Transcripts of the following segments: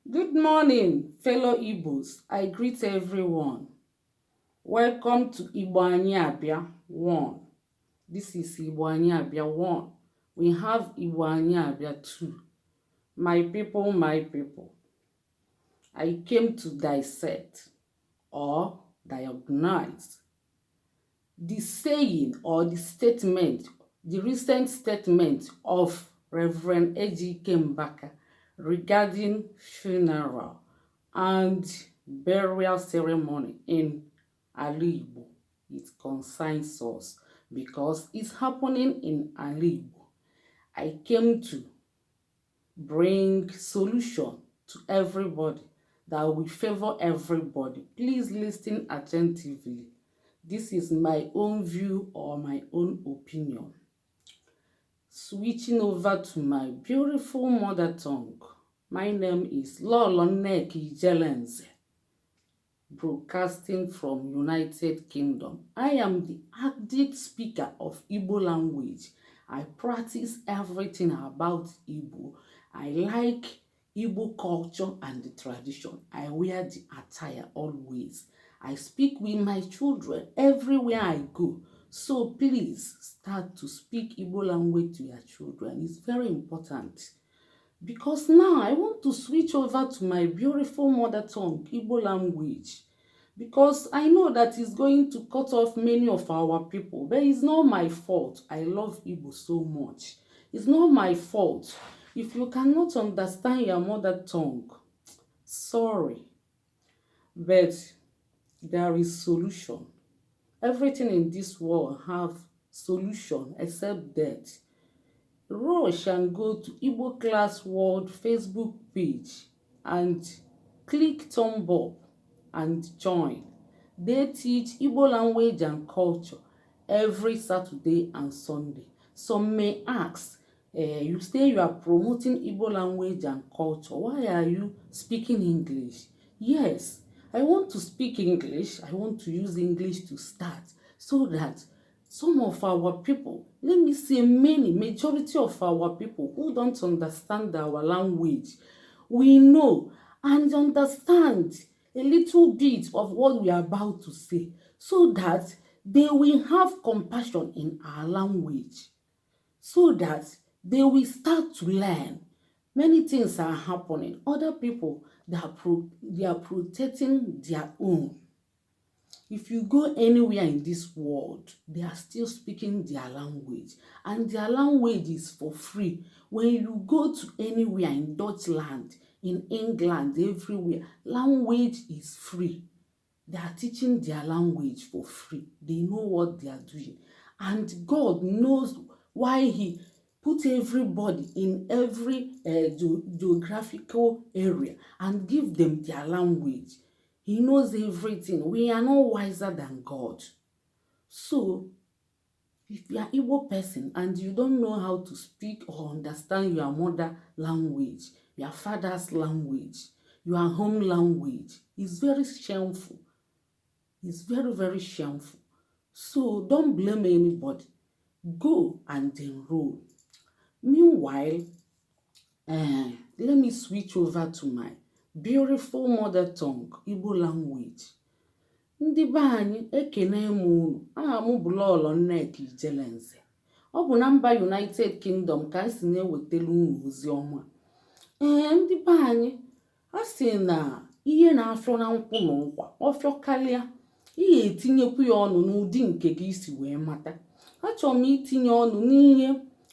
Good morning, fellow Igbos. I greet everyone. Welcome to Igbo Abia 1. This is Igbo Abia 1. We have Igbo Abia 2. My people. I came to dissect or diagnose the saying or the statement, the recent statement of Reverend Ejike Mbaka regarding funeral and burial ceremony in Igbo. It concerns us because it's happening in Igbo. I came to bring solution to everybody that will favor everybody. Please listen attentively. This is my own view or my own opinion. Switching over to my beautiful mother tongue. My name is Ejike, broadcasting from United Kingdom. I am the active speaker of Igbo language. I practice everything about Igbo. I like Igbo culture and the tradition. I wear the attire always. I speak with my children everywhere I go. So please start to speak Igbo language to your children. It's very important. Because now I want to switch over to my beautiful mother tongue, Igbo language. Because I know that it's going to cut off many of our people. But it's not my fault. I love Igbo so much. It's not my fault. If you cannot understand your mother tongue, sorry. But there is solution. Everything in this world have solution except death. Rush and go to IGBO KLASS WORLD Facebook page and click thumb up and join. They teach Igbo language and culture every Saturday and Sunday. Some may ask, you say you are promoting Igbo language and culture. Why are you speaking English? Yes, I want to speak English. I want to use English to start so that some of our people, let me say majority of our people who don't understand our language, we know and understand a little bit of what we are about to say so that they will have compassion in our language, so that they will start to learn. Many things are happening. Other people, they are protecting their own. If you go anywhere in this world, they are still speaking their language. And their language is for free. When you go to anywhere in Dutchland, in England, everywhere, language is free. They are teaching their language for free. They know what they are doing. And God knows why He put everybody in every geographical area and give them their language. He knows everything. We are not wiser than God. So, if you are an Igbo person and you don't know how to speak or understand your mother language, your father's language, your home language, it's very shameful. It's very, very shameful. So don't blame anybody. Go and enroll. Meanwhile, let me switch over to my beautiful mother tongue, Igbo language. Ndị be anyị ekene m unu. Aha m bụ Lọlọ Nneka Ijelenze. Ọ bụ na mba United Kingdom ka anyị si na-ewetara unu ozi ọma. Ndị be anyị, a sị na ihe na-afọ na nkwụ na nkwa ọfịọ karịa, ihe etinyekwu ya ọnụ n'ụdị nke gị isi wee mata. Achọrọ m itinye ọnụ n'ihe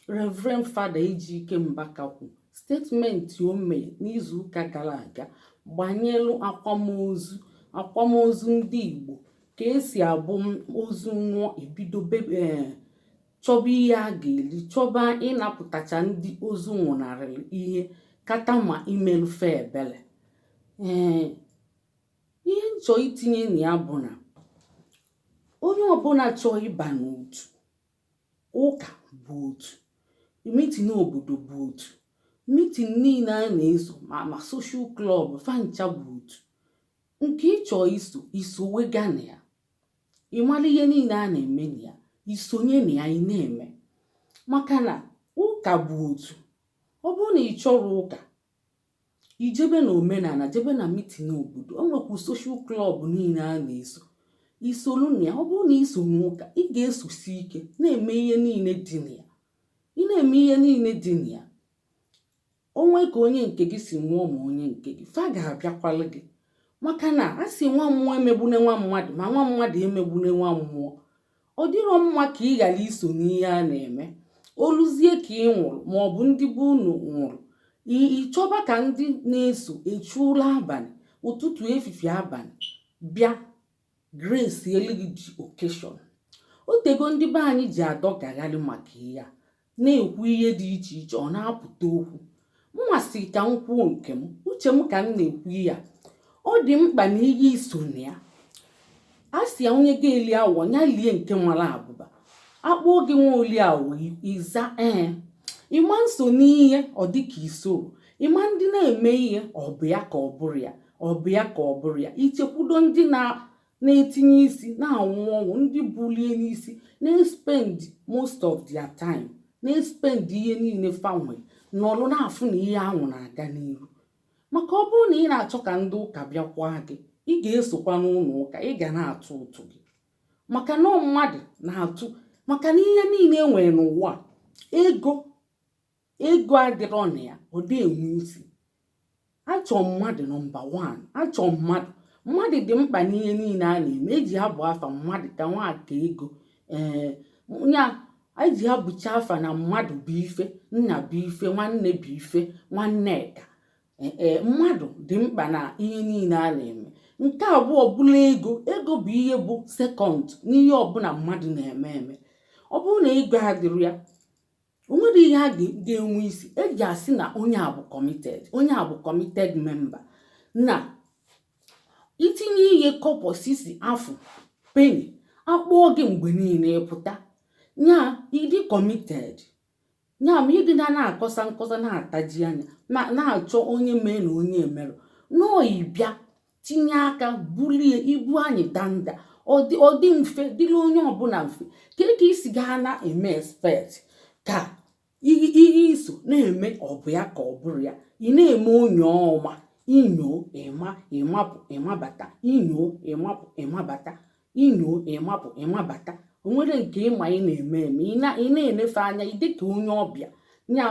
Reverend Fada Ejike Mbaka kwu statementi o mee n'izuụka gara aga gbanyelu akwamozu ndị Igbo, ka esi abụ ozu nwụọ ebido chọba ihe a ga-eli, chọba ịnapụtacha ndị ozu nwụnarịrị ihe kata ma imelufe ebele. Ihe nchọ itinye na ya bụ na onye ọbụla chọọ ịba n'otu, ụka bụ otu, mitin obodo bụ otu, mitin niile a na-eso ma social club fancha bụ otu. Nke ịchọ iso wega na ya, ịmara ihe niile a na-eme na ya, isonye na ya, ị na-eme. Maka na ụka bụ otu. Ọ bụrụ na ị chọrọ ụka, ijebe na omenala, jebe na mitin obodo, o nwekwu social club niile a na-eso, isolu na ya. Ọ bụrụ na iso n'ụka, ị ga-esosi ike na-eme ihe niile dị na ya. Ị na-eme ihe niile dị na ya, onwe ka onye nke gị si nwụọ ma onye nke gị, fa ga-abịakwala gị. Maka na a sị nwa mmụọ emegbune nwa mmadụ, ma nwa mmadụ emegbune nwa mmụọ. Ọ dịrọ mma ka ị ghara iso n'ihe a na-eme. Oluzie ka ị nwụrụ ma ọ bụ ndị bụ unu nwụrụ, ịchọba ka ndị na-eso echula abalị, ụtụtụ, efifie, abalị bịa grace eligiji occasion. Otego ndị be anyị ji adọgagharị maka ya, na-ekwu ihe dị iche iche, ọ na-apụta okwu. Mmasị ka m kwuo nke m, uche m ka m na-ekwu ya. Ọ dị mkpa na ihe iso na ya. A sị ya onye ga-eli awọ ya lie nke nwara abụba. Akpọ oge nwa oli awọ ịza ịma nso n'ihe, ọ dị ka isoro. Ịma ndị na-eme ihe, ọ bụ ya ka ọ bụrụ ya, ọ bụ ya ka ọ bụrụ ya. Ichekwudo ndị na-etinye isi na-anwụ ọnwụ, ndị bulie n'isi, na-spend most of their time, na-spend ihe niile fanwe n'ọlụ, na-afụ na ihe ahụ na-aga n'ihu. Maka ọ bụrụ na ị na-achọ ka ndị ụka bịakwa gị, ị ga-esokwa n'ụlọ ụka, ị ga na-atụ ụtụ gị. Maka na mmadụ na-atụ, maka na ihe niile e nwere n'ụwa, ego adịrọ na ya, ọ dị enwe isi. Achọ mmadụ nọmba 1, achọ mmadụ dị mkpa n'ihe niile a na-eme. Eji abụ afa mmadụ ka nwaka ego, eji abụcha afa na mmadụ bụ ife, nna bụ ife, nwanne bụ ife, nwanneka. Mmadụ dị mkpa na ihe niile a na-eme. Nke abụọ bụla ego bụ ihe bụ sekọnd n'ihe ọbụla mmadụ na-eme. Ọ bụrụ na ego adịrị ya, o nwere ihe a ga-enwe isi. Eji asị na onye a bụ committed member. Na itinye ihe kọpọ, sisi, afụ, penny, akpọọ gị mgbe niile pụta, nya ịdị committed. Nya ma ịdị na-akọsa nkọsa, na-ataji anya, na-achọ onye mee na onye emerụ, n'oyibịa tinye aka bulie ibu anyị danda. Ọ dị mfe, dịla onye ọbụla mfe. Ka isi gaa na-eme expect ka ihe iso na-eme, ọ bụ ya ka ọ bụrụ ya. Ị na-eme onye ọma, inyo ịmapụ ịmabata, inyo ịmapụ ịmabata, inyo ịmapụ ịmabata. O nwere nke ịma ị na-eme ị na-enefe anya, ị dịka onye ọbịa. Nya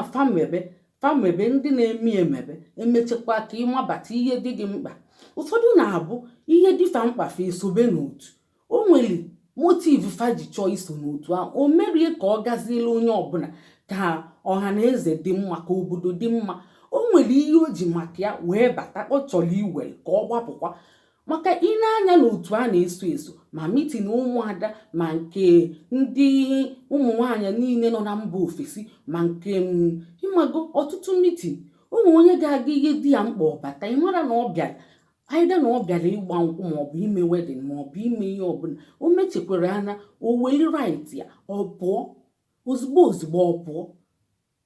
famebe ndị na-eme emebe, emechekwa ka ịmabata ihe dị gị mkpa. Ụfọdụ na-abụ ihe dịfa mkpa fa esobe n'otu. O nwere motiv faji chọọ iso n'otu ahụ, o merie ka ọ gaziela onye ọbụla, ka ọha na eze dị mma, ka obodo dị mma. O nwere ihe o ji maka ya wee bata, ọ chọrọ iwere ka ọ gbapụkwa. Maka ị na-anya n'otu a na-eso ma mitin ụmụada, ma nke ndị ụmụ nwaanyị niile nọ na mba ofesi, ma nke ịmago ọtụtụ mitin. Ụmụ onye ga-aga ihe dị ya mkpa ọbata, ị mara na ọ bịara, aida na ọ bịara ịgba nkwụ, maọbụ ime wedin, maọbụ ime ihe ọbụla. O mechekwara anya, o weli rait ya, ọ pụọ ozugbo ọ pụọ.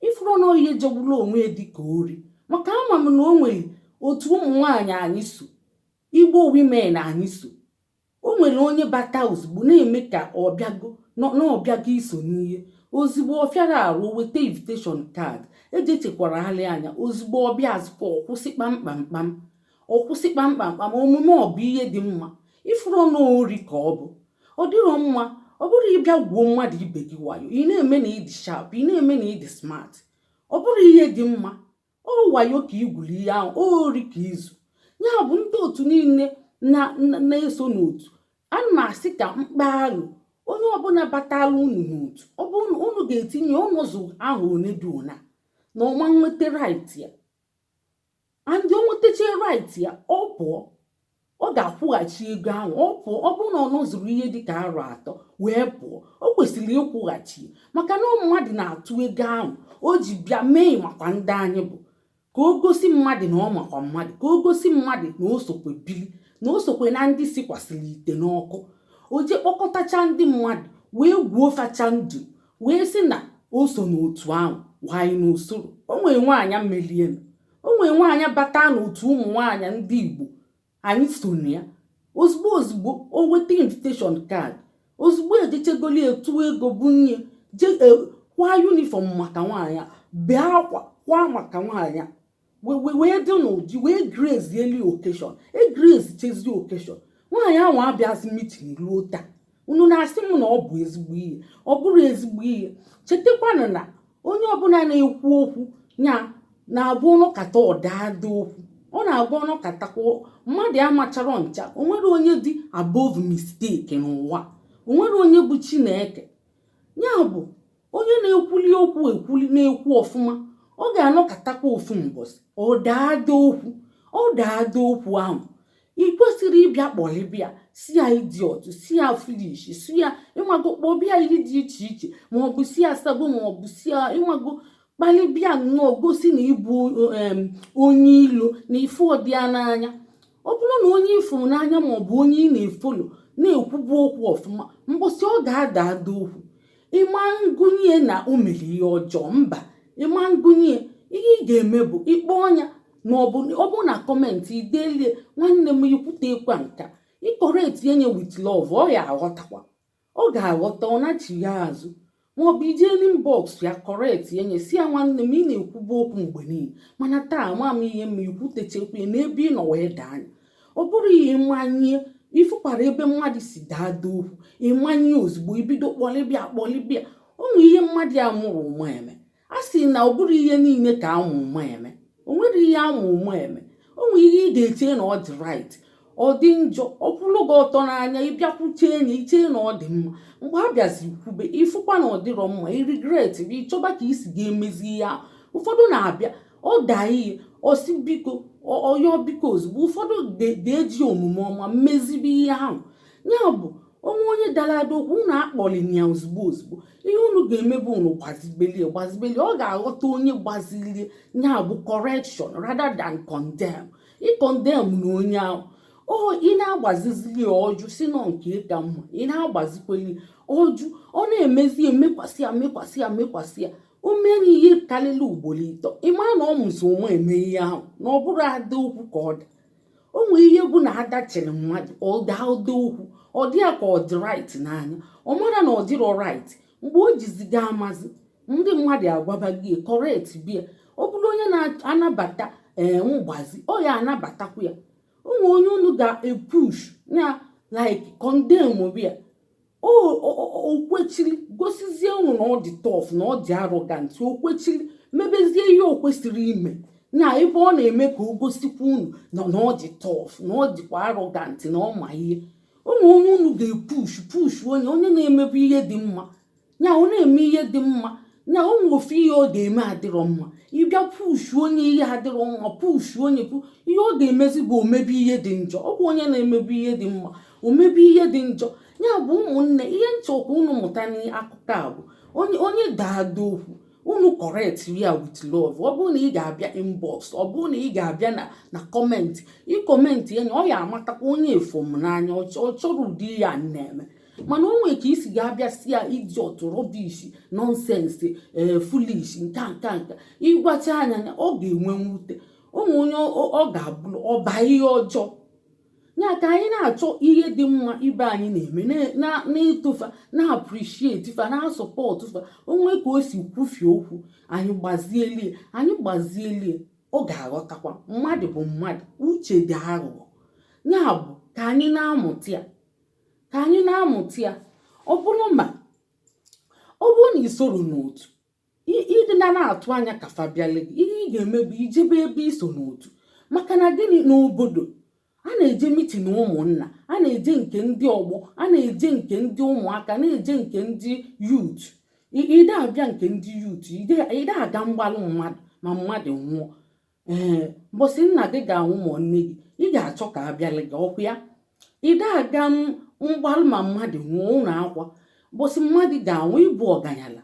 Ifuru na ihe jegburu onwe dị ka ori. Maka ama m na o nwere otu ụmụ nwaanyị anyị so, Igbo women anyị so. o nwere onye bata ozugbo na-eme ka ọ bịago n'ọbịago iso n'ihe ozugbo ọ fịara arụ weta invitation card ejechekwara hali anya ozugbo ọbịa azụkwa ọkwụsị kpamkpam omume ọ bụ ihe dị mma ifuru n'ori ka ọ bụ ọ dịrọ mma ọ bụrụ ịbịa gwuo mmadụ ibe gị wayo ị na-eme na ịdị sharp ị na-eme na ịdị smart ọ bụrụ ihe dị mma ọ wayo ka igwuli ihe ahụ ori ka izu ya bụ ndị otu niile na-eso n'otu a na-asị ka mkpaghalụ onye ọbụla batala unu n'otu ọ bụ unu ga-etinye ọnụzụ ahụ one dị ona na ọma nweta right ya andị o nwetacha right ya ọ pụọ ọ ga-akwụghachi ego ahụ ọ pụọ ọ bụrụ na ọ nọzụrụ ihe dịka arọ 3 wee pụọ o kwesịrị ịkwụghachi maka na mmadụ na-atụ ego ahụ o ji bịa mee makwa ndị anyị bụ ka o gosi mmadụ na ọ makwa mmadụ ka o gosi mmadụ na o sokwe bili na o sokwe na ndị sikwasịrị ite n'ọkụ o je kpọkọtacha ndị mmadụ wee gwuo facha ndụ wee sị na o so n'otu ahụ wanyị n'usoro o nwere nwaanyị melie o nwere nwaanyị bata n'otu ụmụ nwaanyị ndị Igbo anyị so na ya ozugbo o weta invitation card ozugbo ejechegoli etu ego bunye je kwa uniform maka nwaanyị bee akwa kwa maka nwaanyị wee dị n'ụdị wee grace eli occasion grace chezi occasion nwaanyị ahụ abịazi meeting ruo taa unu na-asị m na ọ bụ ezigbo ihe ọ bụrụ ezigbo ihe chetakwanụ na onye ọbụla na-ekwu okwu ya na-abụ ọnụkata ọdada okwu ọ na-agwa ọnụkatakwa mmadụ amachara ncha o nwere onye dị above mistake n'ụwa o nwere onye bụ Chineke ya bụ onye na-ekwuli okwu na-ekwu ọfụma ọ ga-anọkatakwa ofu mbọsị ọ daada okwu ahụ ị kwesịrị ịbịa kpọlịbịa si ya idiot si ya foolish si ya ịnwago kpọbịa ihe dị iche iche maọbụ si ya sabo maọbụ si ya ịnwago kpalịbịa nnọọ gosi na ịbụ onye ilo na ife ọdịa n'anya ọ bụrụ na onye ifuru n'anya maọbụ onye ị na-efolo na-ekwubu okwu ọfụma mbọsị ọ ga-ada okwu ịma ngụnye na o mere ihe ọjọọ mba ịma ngụnye ihe ị ga-eme bụ ịkpọ ọnya na ọ bụ na kọmentị idelie nwanne m ikwute ekwa nka ịkọreti enye with love ọ ya aghọtakwa ọ ga-aghọta ọ nachi ya azụ maọbụ ije inbox ya kọreti enye si ya nwanne m ị na-ekwubu okwu mgbe niile mana taa ama m ihe ma ikwutechekwa n'ebe ị nọ wee daa anya ọ bụrụ ihe mmanye ifụkwara ebe mmadụ si daada okwu ịmanye ozugbo ibido kpọlịbịa ụmụ ihe mmadụ a mụrụ ụmụ eme a sị na ọ bụrụ ihe niile ka amụ ụmụ eme o nwere ihe amụ ụmụ eme ụmụ ihe ị ga-eche na ọ dị right ọ dị njọ ọ bụrụ gị ọtọ n'anya ịbịakwuche enyi iche na ọ dị mma mgbe a bịazi kwube ịfụkwa na ọ dịrọ mma irigret bụ ịchọba ka isi ga-emezi ihe ahụ ụfọdụ na-abịa ọ daa ihe ọsị biko ọyọ biko ozugbo ụfọdụ ga-eji omume ọma mmezibe ihe ahụ ya bụ onye dara ada okwu unu akpọlị ya ozugbo ihe unu ga-emebu unu gbazibelie ọ ga-aghọta onye gbazilie ya bụ correction rather than condemn ịkondem na onye ahụ ị na-agbazizili ọjụ si nọ nke ka mma ị na-agbazikweli ọjụ ọ na-emezi emekwasị ya o mere ihe karịrị ugboro 3 ịma na ọ mụzi ụmụ eme ihe ahụ na ọ bụrụ ada okwu ka ọ dị o nwere ihe bụ na adachiri mmadụ ọ daa ụda okwu ọ dị ya ka ọ dị right n'anya ọ mara na ọ dịrọ right mgbe o jiziga amazi ndị mmadụ agwaba gị correct bịa ọ bụrụ onye na-anabata mgbazi ọ ya anabatakwa ya ụmụ onye unu ga-epush na like condemn bịa o kwechiri gosizie unu na ọ dị tough na ọ dị arrogant o kwechiri mebezie ihe o kwesịrị ime na ebe ọ na-eme ka o gosikwa unu na ọ dị tough na ọ dịkwa arrogant na ọ ma ihe ụmụ onye unu ga-epush onye na-emebu ihe dị mma ya ọ na-eme ihe dị mma na ụmụ ofe ihe ọ ga-eme adịrọ mma ịbịa push onye ihe adịrọ mma push onye ihe ọ ga-emezi bụ omebi ihe dị njọ ọ bụ onye na-emebu ihe dị mma omebi ihe dị njọ ya bụ ụmụnne ihe nchọkwa unu mụta n'akụkọ a bụ onye daada okwu unu correct ya with love ọ bụrụ na ị ga-abịa inbox ọ bụrụ na ị ga-abịa na kọmentị ịkọmentị enyi ọ ya amatakwa onye efom n'anya ọ chọrọ ụdị ya na-eme mana o nwere ka isi ga-abịa si ya idiot rubbish nonsense foolish nka ịgwacha anya ọ ga-enwe mwute ụmụ onye ọ ga-abụrụ ọba ihe ọjọọ ya ka anyị na-achọ ihe dị mma ibe anyị na-eme na-etofa na-appreciate fa na-support fa onwe ka o si kwufie okwu anyị gbazielie ọ ga-aghọtakwa mmadụ bụ mmadụ uche dị aghụghọ ya bụ ka anyị na-amụta ya ọ bụrụ na isoro n'otu ịdị na-atụ anya ka fa bịale gị ihe ị ga-eme bụ ijebe ebe iso n'otu maka na gịnị n'obodo a na-eje mitin ụmụnna a na-eje nke ndị ọgbọ a na-eje nke ndị ụmụaka na-eje nke ndị yut ide abịa nke ndị yut ide aga mgbalụ mmadụ ma mmadụ nwụọ mbọsị nna gị ga-anwụ ma nne gị ị ga-achọ ka abịala gị ọkụ ya ide aga mgbalụ ma mmadụ nwụọ ụlọ akwa mbọsị mmadụ ga-anwụ ịbụ ọganyala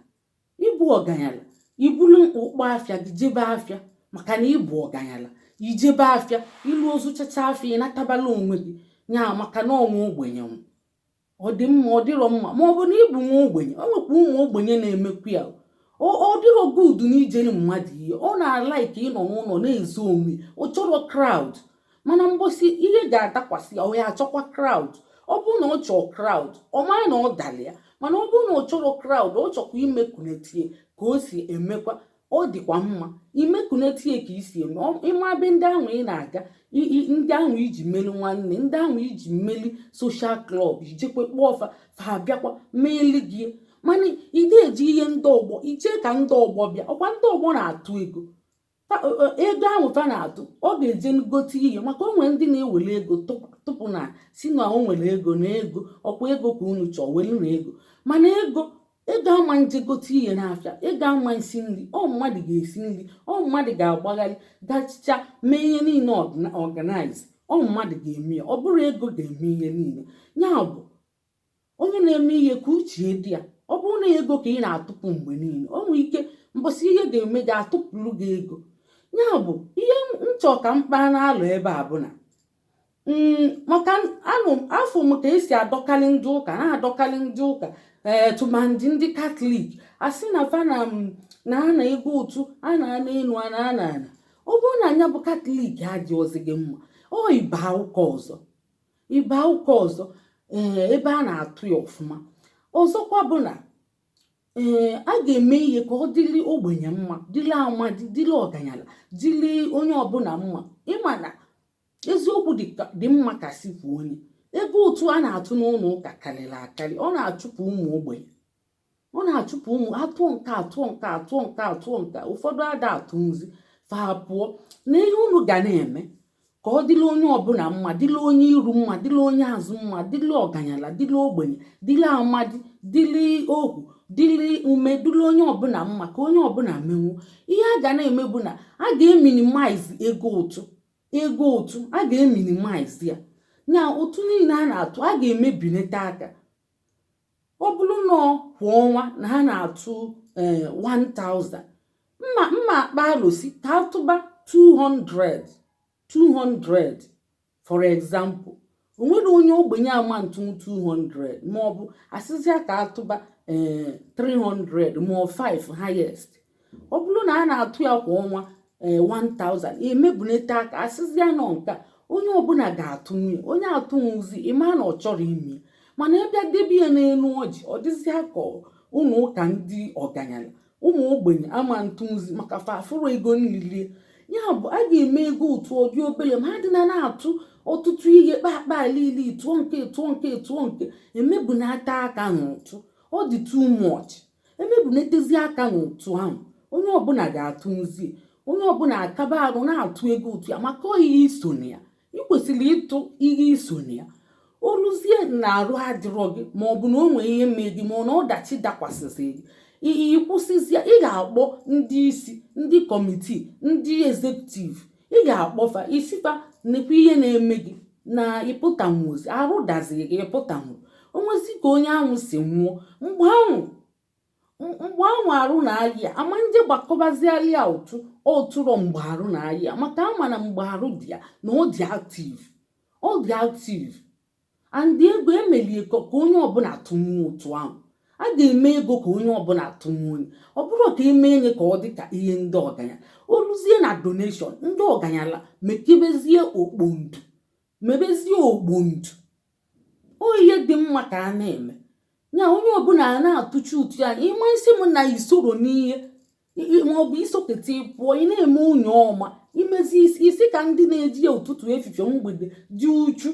ibulu ụkpọ afịa gị jebe afịa maka na ịbụ ọganyala ijebe afịa ilu ozu chacha afịa ịnatabala onwe gị nya maka na ọnwa ogbenye ọ dị mma ọ dịrọ mma ma ọ bụ na ịbụ nwa ogbenye o nwekwa ụmụ ogbenye na-emekwu ya ọ dịrọ gudu na ijere mmadụ ihe ọ na-alaiki ịnọ n'ụlọ na-ezo onwe ọ chọrọ kraụd mana mgbọsị ihe ga-adakwasị ya ọ ya achọkwa kraụd ọ bụrụ na ọ chọọ kraụd ọ mara na ọ dara ya mana ọ bụrụ na ọ chọrọ kraụd ọ chọkwa imekwunetie ka o si emekwa ọ dịkwa mma imekwunetie ka isi eme ịmabe ndị ahụ ị na-aga ndị ahụ iji meli nwanne ndị ahụ iji meli soshal klọb ijekwe kpọọ fa abịakwa meeli gị mana ide eji ihe ndị ọgbọ iche ka ndị ọgbọ bịa ọkwa ndị ọgbọ na-atụ ego ahụ fa na-atụ ọ ga-eje gote ihe maka o nwere ndị na-ewere ego tupu na si na o nwere ego na ego ọkwa ego ka unu chọọ welu na ego mana ego ama nje gote ihe n'afịa ego ama nsi nri ọ mmadụ ga-esi nri ọ mmadụ ga-agbagharị gachicha mee ihe niile organize ọ mmadụ ga-eme ya ọ bụrụ ego ga-eme ihe niile ya bụ onye na-eme ihe ka uche dị ya ọ bụrụ na ego ka ị na-atụpụ mgbe niile o nwere ike mbọsị ihe ga-eme ga-atụpụrụ gị ego ya bụ ihe nchọ ka mkpa na-alụ ebe a bụ na maka afọ m ka esi adọkarị ndị ụka na-adọkarị ndị ụka tụmandị ndị katọlik asị na fa na ana ego otu a na-ana enu a na-ana ọ bụrụ na anya bụ katọlik adịghịzi gị mma ọ ibe ụka ọzọ ebe a na-atụ ya ọfụma ọzọkwa bụ na a ga-eme ihe ka ọ dịrị ogbenye mma dịrị amadi dịrị ọganyala dịrị onye ọbụla mma ịma na eziokwu dị mma ka sikwu onye ego otu a na-atụ n'ụlọ ụka karịrị akarị ọ na-achụpụ ụmụ ogbenye ọ na-achụpụ ụmụ atụọ nke ụfọdụ ada atụ nzi fa pụọ na ihe unu ga na-eme ka ọ dịrị onye ọbụla mma dịrị onye iru mma dịrị onye azụ mma dịrị ọganyala dịrị ogbenye dịrị amadi dịrị ohu dịrị ume dịrị onye ọbụla mma ka onye ọbụla menwu ihe a ga na-eme bụ na a ga-eminimize ego ụtụ a ga-eminimize ya nya ụtụ niile a na-atụ a ga-emebinata aka ọ bụrụ na kwa ọnwa na ha na-atụ 1000 mma akpa alụsi ka atụba 200 for example o nwere onye ogbenye ama ntụ 200 ma ọ bụ asịsịa ka atụba 300 ma ọ 5 highest ọ bụrụ na a na-atụ ya kwa ọnwa 1000 emebunete aka asịsịa nọ nka onye ọbụla ga-atụ nwunye onye atụnwuzi ịma na ọ chọrọ ime mana ịbịa debe ya n'elu ọjị ọ dịzịa ka ụmụ ụka ndị ọganyala ụmụ ogbenye ama ntụnzi maka fafụrụ ego niile ya bụ a ga-eme ego otu ọdị obere ma ha dị na-atụ ọtụtụ ihe kpakpa alili tụọ nke emebunata aka n'ụtụ ọ dị too much emebunetezi aka n'ụtụ ahụ onye ọbụla ga-atụnzi onye ọbụla akaba arụ na-atụ ego otu ya maka oyihe isone ya ị kwesịrị ịtụ ihe isone ya oluzie na arụ adịrọ gị ma ọ bụ na o nwee ihe mee gị ma ọ na ọdachi dakwasịsị gị ịkwụsịzịa ị ga-akpọ ndị isi ndị kọmitii ndị ezekutiv ị ga-akpọfa isifa nekwa ihe na-eme gị na ịpụtanwuozi arụ daziri gị ịpụtanwu onwezi ka onye ahụ si nwụọ mgbe ahụ arụ na-ayị ama ndị gbakọbaziali ya ọtụrọ mgbe arụ na-ayị ya maka ama na mgbe arụ dị ya na ọ dị active and ego emelie ka onye ọbụla tụnwuo ụtụ ahụ a ga-eme ego ka onye ọbụla tụnwuo onye ọ bụrụ ka eme enye ka ọ dị ka ihe ndị ọganya oluzie na donation ndị ọganyala mekebezie okpondo mebezi ogbondu oye dị mma ka a na-eme nya onye ọbụla na-atụchi ụtụ ya ịma isi m na isoro n'ihe maọbụ isokete pụọ ị na-eme onye ọma imezi isi ka ndị na-eji ya ụtụtụ efifie mgbede dị uchu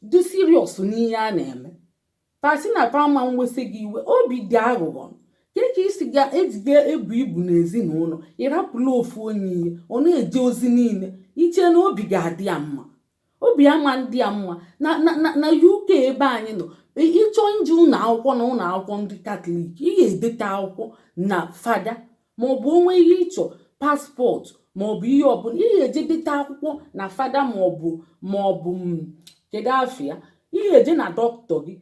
dị siriọs n'ihe a na-eme pasi na pama nwesị gị iwe obi dị aghụghọ ka isi ga-ejiga ebu ibu n'ezinụlọ ịrapụla ofu onye ihe ọ na-eje ozi niile iche na obi ga-adị ya mma obi ama ndị ya mma na UK ebe anyị nọ ịchọ nje ụlọ akwụkwọ na ụlọ akwụkwọ ndị Katọlik ị ga-edete akwụkwọ na fada maọbụ onwe ihe ịchọ paspọtụ maọbụ ihe ọbụla ị ga-eje dete akwụkwọ na fada maọbụ kedu afọ ya ị ga-eje na dọkịta gị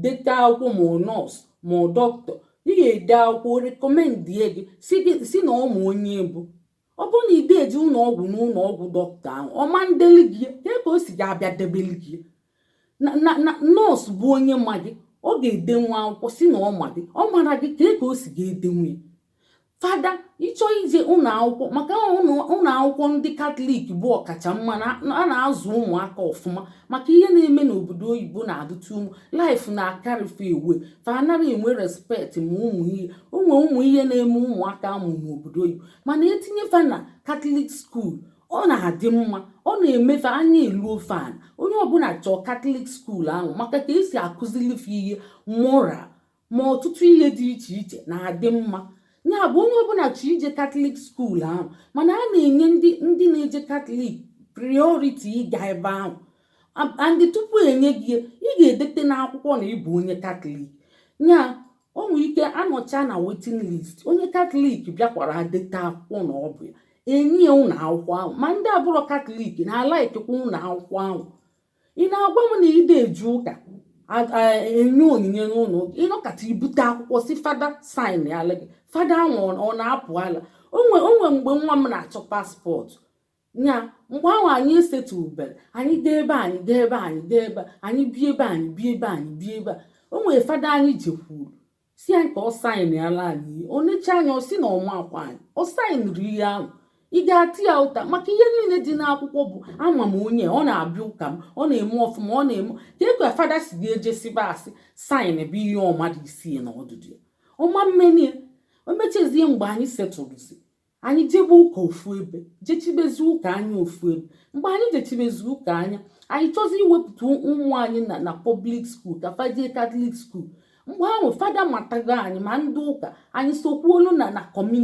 dete akwụkwọ ma nọọsụ ma dọkịta ị ga-ede akwụkwọ rekọmendie gị si na ụmụ onye bụ ọ bụrụ na ide eji ụlọọgwụ n'ụlọ ọgwụ dọkịta ahụ ọma ndeli gị ka o si ga-abịa debeli gị na nọọsụ bụ onye ma gị ọ ga-edenwe akwụkwọ si na ọ ma gị ọ mara gị ka o si ga-edenwe fada ịchọ ije ụlọ akwụkwọ maka ụlọ akwụkwọ ndị Katọlik bụ ọkacha mma a na-azụ ụmụaka ọfụma maka ihe na-eme n'obodo oyibo na-adịtụ ụmụ laịf na-akarịfe ewe fa anaghị enwe respekt ma ụmụ ihe na-eme ụmụaka amụ n'obodo oyibo mana etinye fa na Katọlik skuul ọ na-adị mma ọ na-emefe anya eluo fan onye ọbụla chọọ Katọlik skuul ahụ maka ka esi akụzilife ihe moral ma ọtụtụ ihe dị iche iche na-adị mma ya bụ onye ọbụla chọ ije Katọlik skuul ahụ mana a na-enye ndị na-eje Katọlik prioriti ịga ebe ahụ andị tupu enye gị ị ga-edete n'akwụkwọ na ịbụ onye Katọlik ya o nwere ike anọcha na wetin list onye Katọlik bịakwara dete akwụkwọ na ọ bụ ya enye ụlọ akwụkwọ ahụ ma ndị abụrọ Katọlik na-ala ikekwa ụlọ akwụkwọ ahụ ị na-agwa m na ide eju ụka enye onyinye n'ụlọ ịnọkata ibute akwụkwọ si fada saịn ala gị fada ahụ ọ na-apụ ala onwe mgbe nwa m na-achọ paspọtụ nya mgbe ahụ anyị esetụbere anyị dee ebe anyị dee ebe anyị dee ebe anyị bie ebe anyị bie ebe anyị bie ebe a o nwere fada anyị jekwuru si anyị ka ọ saịn ala anyị o necha anya ọ si na ọma akwa anyị ọ saịnri ihe ahụ ị ga-atị ya ụta maka ihe niile dị n'akwụkwọ bụ ama m onye ọ na-abịa ụka m ọ na-eme ọfụma ọ na-eme ka ekwe fada si ga-ejesiba asị saịn bụ ihe ọmadụ isii na ọdụdụ ya ọma mmenie o mechezie mgbe anyị setụrụzi anyị jebe ụka ofu ebe jechibezi ụka anya ofu ebe mgbe anyị jechibezi ụka anya anyị chọzi iwepụta ụmụ anyị na public school ka fadie Katọlik skuul mgbe ahụ fada matago anyị ma ndị ụka anyị sokwuolu na kọmuniti